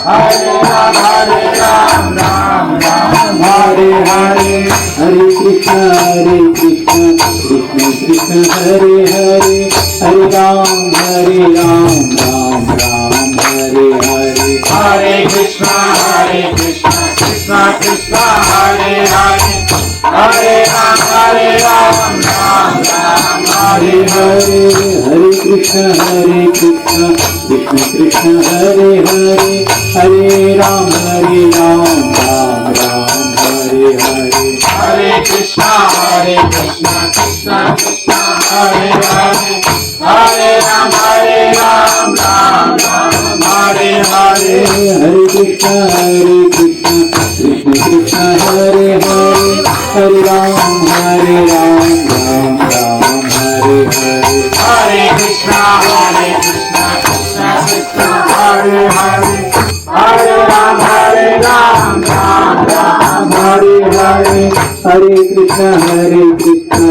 Hare Ram, Ram Ram, Hare Hare. Hare Krishna, Krishna Krishna, Hare Hare. Hare Ram, Ram Ram, Hare Hare. Hare Krishna, Krishna Krishna, Hare Hare. Hare Ram, Ram Ram, Hare Hare. Hare Krishna, Krishna Krishna, Hare Hare. Hare Ram, Ram Ram, Hare Hare. Hare Krishna, Krishna Krishna, Hare Hare. Hare Ram, Ram Ram, Hare Hare. Hare Krishna, Krishna Krishna, Hare Hare. Hare Ram, Ram Ram, Hare Hare. Hare Krishna, Krishna Krishna, Hare Hare. Hare Ram, Ram Ram, Hare Hare. Hare Krishna, Krishna Krishna, Hare Hare. Hare Ram, Ram Ram, Hare Hare. Hare Krishna, Krishna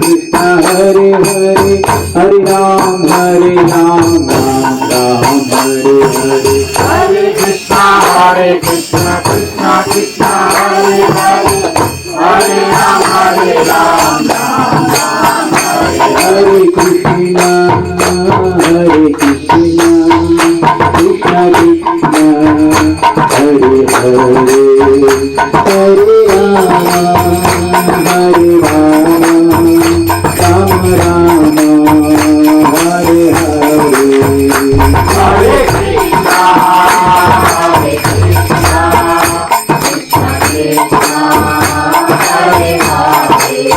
Krishna, Hare Hare. Hare Ram, Ram Ram, Hare Krishna, Krishna Krishna, Hare Hare. Hare Ram, Ram Ram, Hare Hare. Hare Krishna, Krishna Krishna, Hare Hare. Hare Ram, Hare Hare Krishna, Krishna Krishna, Hare Hare. Hare Ram, Ram Ram, Hare Hare. Hare Krishna, Krishna Krishna, Hare Hare. Hare Ram, Ram Hare Hare. Hare Krishna, Krishna Krishna, Hare Hare. Hare Ram, Ram Ram, Hare Hare. Hare Krishna, Krishna Hare Hare.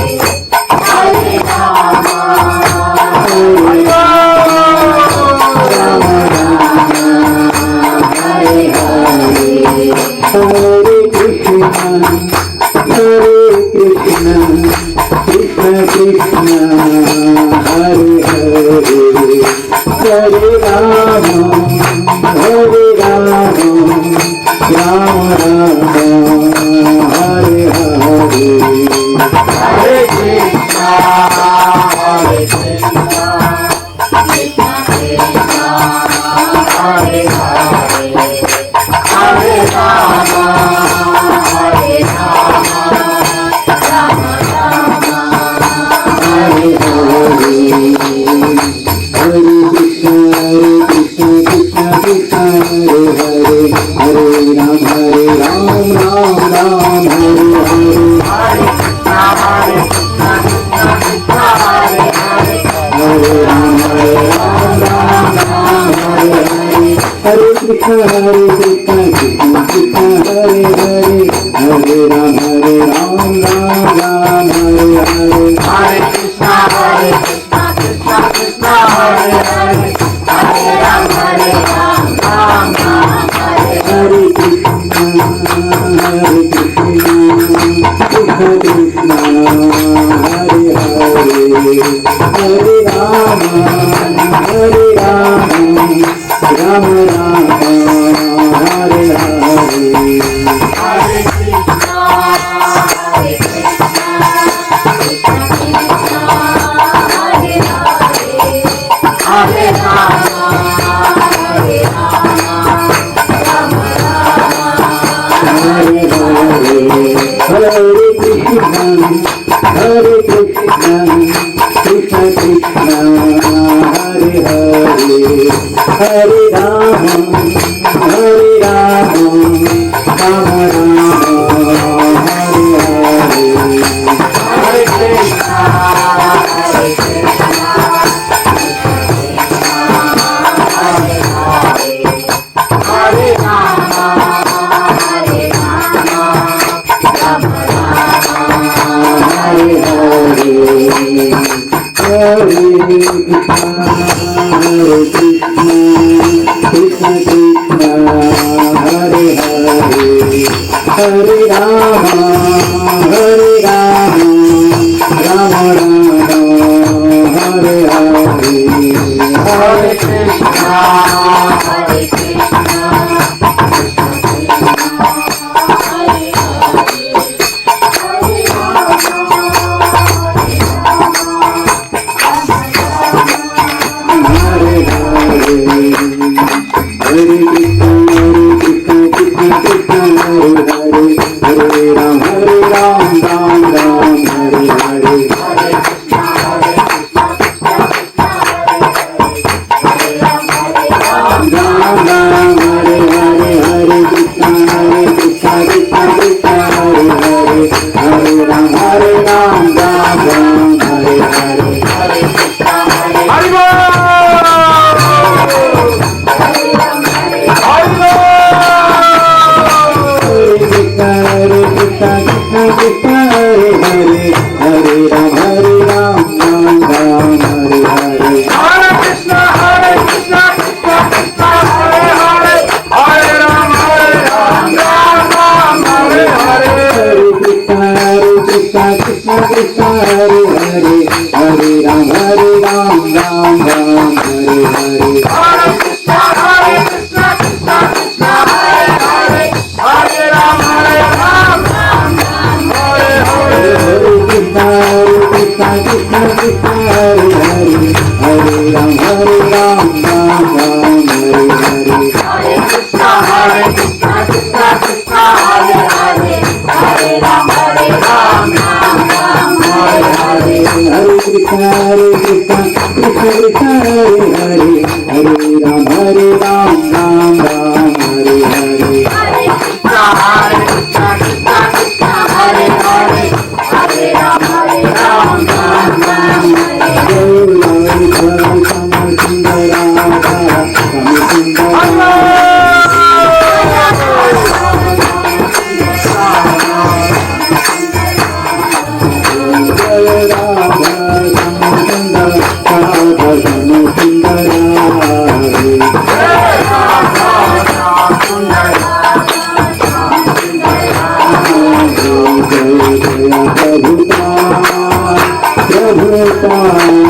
Hare Ram, Ram Ram, Hare Hare. Hare Krishna, Krishna Krishna, Hare Hare. Hare Ram, Ram Ram, Hare Hare. Hare Krishna, Krishna Krishna, Hare Hare. Hare Ram, Ram Ram, Hare Hare. Krishna, Krishna Krishna, Hare Hare. Hare Ram, Ram Ram, Hare Hare. Hare Krishna, Krishna Krishna, Hare Hare. Hare Ram, Ram Hare Hare. Hare Krishna, Krishna Krishna, Hare Hare. Hare Ram, Ram Ram, Hare Hare. Hare Krishna, Krishna Hare Hare. Hare Ram, Ram Hare Hare. Hare Krishna, Krishna Krishna, Hare Hare. Hare Ram, Ram Ram, Hare Hare. Hare Krishna, Krishna Hare Hare. Hare Ram, Hare Hare. Hare Krishna, Krishna Hare Hare Hare Ram Hare Ram Ram Ram Hare Hare Hare Krishna Krishna Krishna Hare Hare Hare Ram Hare Ram Ram Ram Hare Hare Hare Krishna Krishna Krishna Hare Hare Hare Ram Ram Ram Hare Hare Hare Krishna Krishna Krishna Hare Hare Hare Ram Hare Ram Ram Ram Hare Hare Hare Krishna Krishna Krishna Hare Hare Hare Ram Ram Ram Hare Hare Prabhupada